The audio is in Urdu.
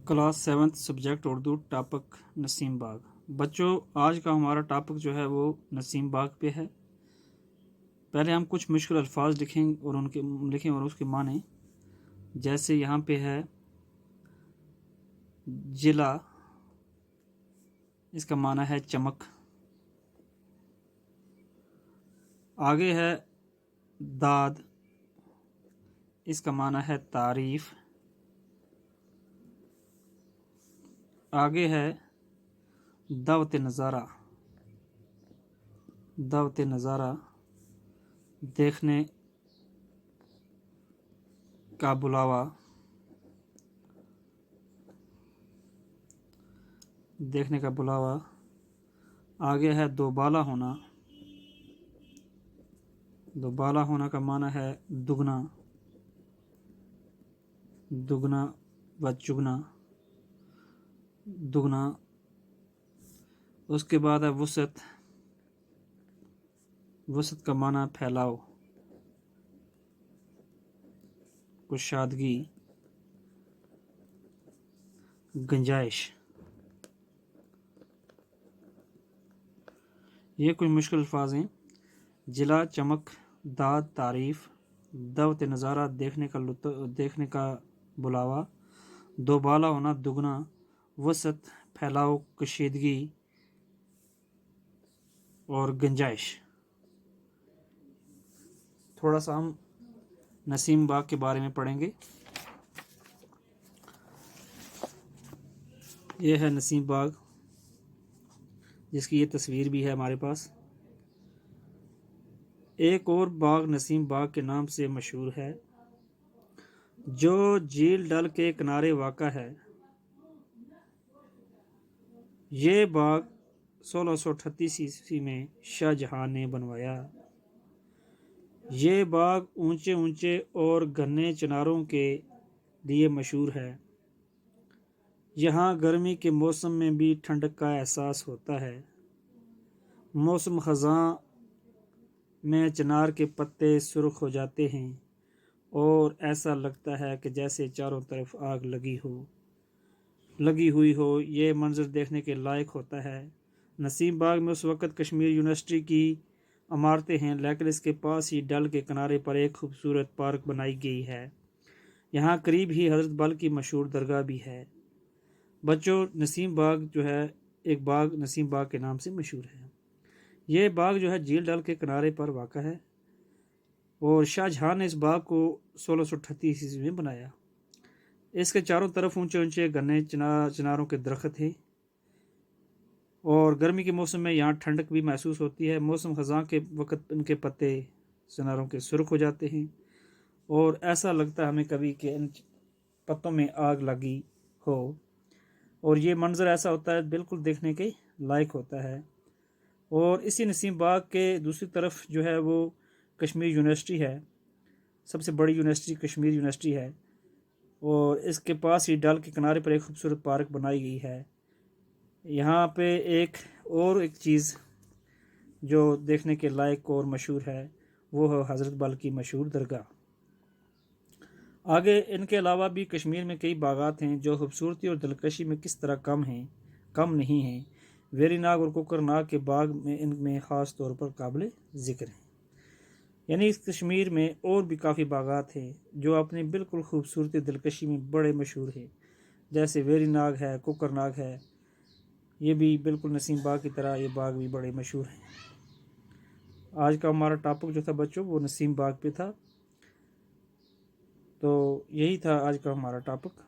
کلاس 7 سبجیکٹ اردو ٹاپک نسیم باغ۔ بچوں آج کا ہمارا ٹاپک جو ہے وہ نسیم باغ پہ ہے۔ پہلے ہم کچھ مشکل الفاظ لکھیں اور اس کے معنی، جیسے یہاں پہ ہے جلا، اس کا معنی ہے چمک۔ آگے ہے داد، اس کا معنی ہے تعریف۔ آگے ہے دعوت نظارہ، دعوت نظارہ دیکھنے کا بلاوا، دیکھنے کا بلاوا۔ آگے ہے دوبالا ہونا، دوبالا ہونا کا معنی ہے دگنا، دگنا و چگنا، دگنا۔ اس کے بعد ہے وسعت، وسعت کا معنی پھیلاؤ، کشادگی، گنجائش۔ یہ کچھ مشکل الفاظ ہیں: جلا، چمک، داد، تعریف، دعوت نظارہ دیکھنے کا بلاوا، دوبالا ہونا، دگنا، وسعت، پھیلاؤ، کشیدگی اور گنجائش۔ تھوڑا سا ہم نسیم باغ کے بارے میں پڑھیں گے۔ یہ ہے نسیم باغ، جس کی یہ تصویر بھی ہے ہمارے پاس۔ ایک اور باغ نسیم باغ کے نام سے مشہور ہے، جو جھیل ڈل کے کنارے واقع ہے۔ یہ باغ 1638 عیسوی میں شاہ جہاں نے بنوایا۔ یہ باغ اونچے اونچے اور گھنے چناروں کے لیے مشہور ہے۔ یہاں گرمی کے موسم میں بھی ٹھنڈک کا احساس ہوتا ہے۔ موسم خزاں میں چنار کے پتے سرخ ہو جاتے ہیں اور ایسا لگتا ہے کہ جیسے چاروں طرف آگ لگی ہوئی ہو۔ یہ منظر دیکھنے کے لائق ہوتا ہے۔ نسیم باغ میں اس وقت کشمیر یونیورسٹی کی عمارتیں ہیں، لیکن اس کے پاس ہی ڈل کے کنارے پر ایک خوبصورت پارک بنائی گئی ہے۔ یہاں قریب ہی حضرت بل کی مشہور درگاہ بھی ہے۔ بچوں، نسیم باغ جو ہے ایک باغ نسیم باغ کے نام سے مشہور ہے۔ یہ باغ جو ہے جھیل ڈل کے کنارے پر واقع ہے اور شاہ جہاں نے اس باغ کو 1638 عیسوی میں بنایا۔ اس کے چاروں طرف اونچے اونچے گھنے چناروں کے درخت ہیں اور گرمی کے موسم میں یہاں ٹھنڈک بھی محسوس ہوتی ہے۔ موسم خزاں کے وقت ان کے پتے چناروں کے سرخ ہو جاتے ہیں اور ایسا لگتا ہے ہمیں کبھی کہ ان پتوں میں آگ لگی ہو، اور یہ منظر ایسا ہوتا ہے بالکل دیکھنے کے لائق ہوتا ہے۔ اور اسی نسیم باغ کے دوسری طرف جو ہے وہ کشمیر یونیورسٹی ہے، سب سے بڑی یونیورسٹی کشمیر یونیورسٹی ہے، اور اس کے پاس ہی ڈل کے کنارے پر ایک خوبصورت پارک بنائی گئی ہے۔ یہاں پہ ایک چیز جو دیکھنے کے لائق اور مشہور ہے، وہ ہے حضرت بل کی مشہور درگاہ۔ آگے ان کے علاوہ بھی کشمیر میں کئی باغات ہیں جو خوبصورتی اور دلکشی میں کس طرح کم نہیں ہیں۔ ویری ناگ اور کوکر ناگ کے باغ میں ان میں خاص طور پر قابل ذکر ہیں۔ یعنی اس کشمیر میں اور بھی کافی باغات ہیں جو اپنی بالکل خوبصورتی دلکشی میں بڑے مشہور ہیں، جیسے ویری ناگ ہے، کوکر ناگ ہے۔ یہ بھی بالکل نسیم باغ کی طرح یہ باغ بھی بڑے مشہور ہیں۔ آج کا ہمارا ٹاپک جو تھا بچوں وہ نسیم باغ پہ تھا، تو یہی تھا آج کا ہمارا ٹاپک۔